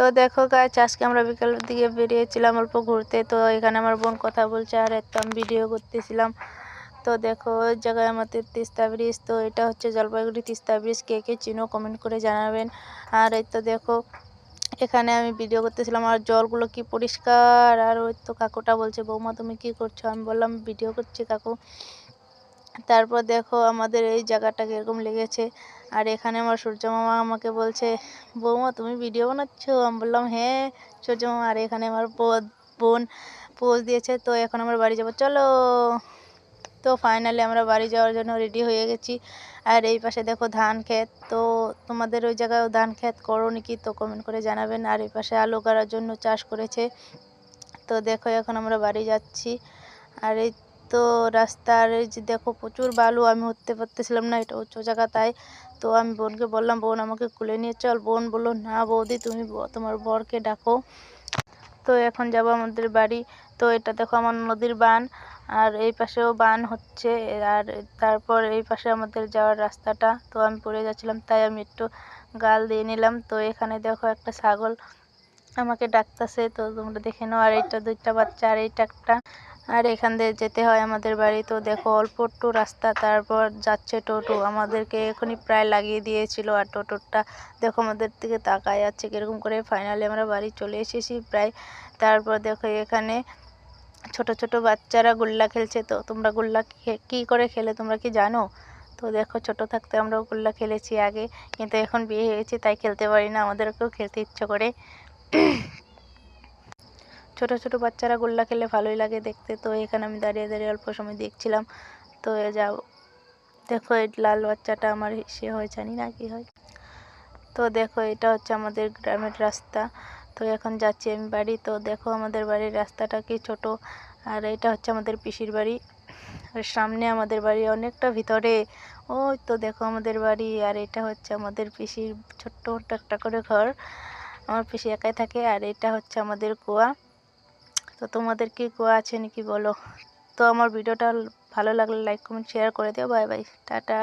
তো দেখো গাইস, আজকে আমরা বিকালের দিকে বেরিয়েছিলাম অল্প ঘুরতে। তো এখানে আমার বোন কথা বলছে আর একটা আমি ভিডিও করতেছিলাম। তো দেখো ওই জায়গায় আমাদের তিস্তা ব্রিজ। তো এটা হচ্ছে জলপাইগুড়ি তিস্তা ব্রিজ। কে কে চিনো কমেন্ট করে জানাবেন। আর এই তো দেখো এখানে আমি ভিডিও করতেছিলাম আর জলগুলো কি পরিষ্কার। আর ওই তো কাকুটা বলছে, বৌমা তুমি কি করছো? আমি বললাম ভিডিও করছি কাকু। তারপর দেখো আমাদের এই জায়গাটা কিরকম লেগেছে। আর এখানে আমার সূর্য মামা আমাকে বলছে, বৌমা তুমি ভিডিও বানাচ্ছো? আমি বললাম হ্যাঁ সূর্য মামা। আর এখানে আমার বোন পোজ দিয়েছে। তো এখন আমরা বাড়ি যাবো, চলো। তো ফাইনালি আমরা বাড়ি যাওয়ার জন্য রেডি হয়ে গেছি। আর এই পাশে দেখো ধান ক্ষেত। তো তোমাদের ওই জায়গায় ধান ক্ষেত করো নাকি? তো কমেন্ট করে জানাবেন। আর এই পাশে আলু করার জন্য চাষ করেছে। তো দেখো এখন আমরা বাড়ি যাচ্ছি। আর এই তো রাস্তার এই যে দেখো প্রচুর বালু, আমি উঠতে পারতেছিলাম না, এটা উঁচু জায়গা তাই। তো আমি বোনকে বললাম, বোন আমাকে কুলে নিয়ে চল। বোন বললো, না বৌদি তুমি তোমার বরকে ডাকো। তো এখন যাব আমাদের বাড়ি। তো এটা দেখো আমার নদীর বান, আর এই পাশেও বান হচ্ছে। আর তারপর এই পাশে আমাদের যাওয়ার রাস্তাটা। তো আমি পড়ে যাচ্ছিলাম তাই আমি একটু গাল দিয়ে নিলাম। তো এখানে দেখো একটা ছাগল আমাকে ডাকতেছে, তো তোমরা দেখে নাও। আর এইটা দুইটা বাচ্চা আর এইটা একটা। আর এখান দিয়ে যেতে হয় আমাদের বাড়ি। তো দেখো অল্প একটু রাস্তা, তারপর যাচ্ছে টোটো। আমাদেরকে এখনই প্রায় লাগিয়ে দিয়েছিল। আর টোটোটা দেখো আমাদের দিকে তাকায় যাচ্ছে কিরকম করে। ফাইনালি আমরা বাড়ি চলে এসেছি প্রায়। তারপর দেখো এখানে ছোট ছোট বাচ্চারা গুল্লা খেলছে। তো তোমরা গুল্লা কি করে খেলে তোমরা কি জানো? তো দেখো ছোট থাকতে আমরাও গুল্লা খেলেছি আগে, কিন্তু এখন বিয়ে হয়েছে তাই খেলতে পারি না। আমাদেরকেও খেলতে ইচ্ছে করে। ছোট ছোট বাচ্চারা গোল্লা খেলে ভালোই লাগে দেখতে। তো এখানে আমি দাঁড়িয়ে দাঁড়িয়ে অল্প সময় দেখছিলাম। তো যাও দেখো এই লাল বাচ্চাটা আমার সে হয়, জানি না কি হয়। তো দেখো এটা হচ্ছে আমাদের গ্রামের রাস্তা। তো এখন যাচ্ছি আমি বাড়ি। তো দেখো আমাদের বাড়ির রাস্তাটা কি ছোট। আর এটা হচ্ছে আমাদের পিসির বাড়ি। আর সামনে আমাদের বাড়ি অনেকটা ভিতরে। ওই তো দেখো আমাদের বাড়ি। আর এটা হচ্ছে আমাদের পিসির ছোট্ট একটা করে ঘর। আমার পিসি একাই থাকে। আর এটা হচ্ছে আমাদের কুয়া। তো তোমাদের কি কুয়া আছে নাকি বলো। তো আমার ভিডিওটা ভালো লাগলে লাইক কমেন্ট শেয়ার করে দিও। Bye bye, tata.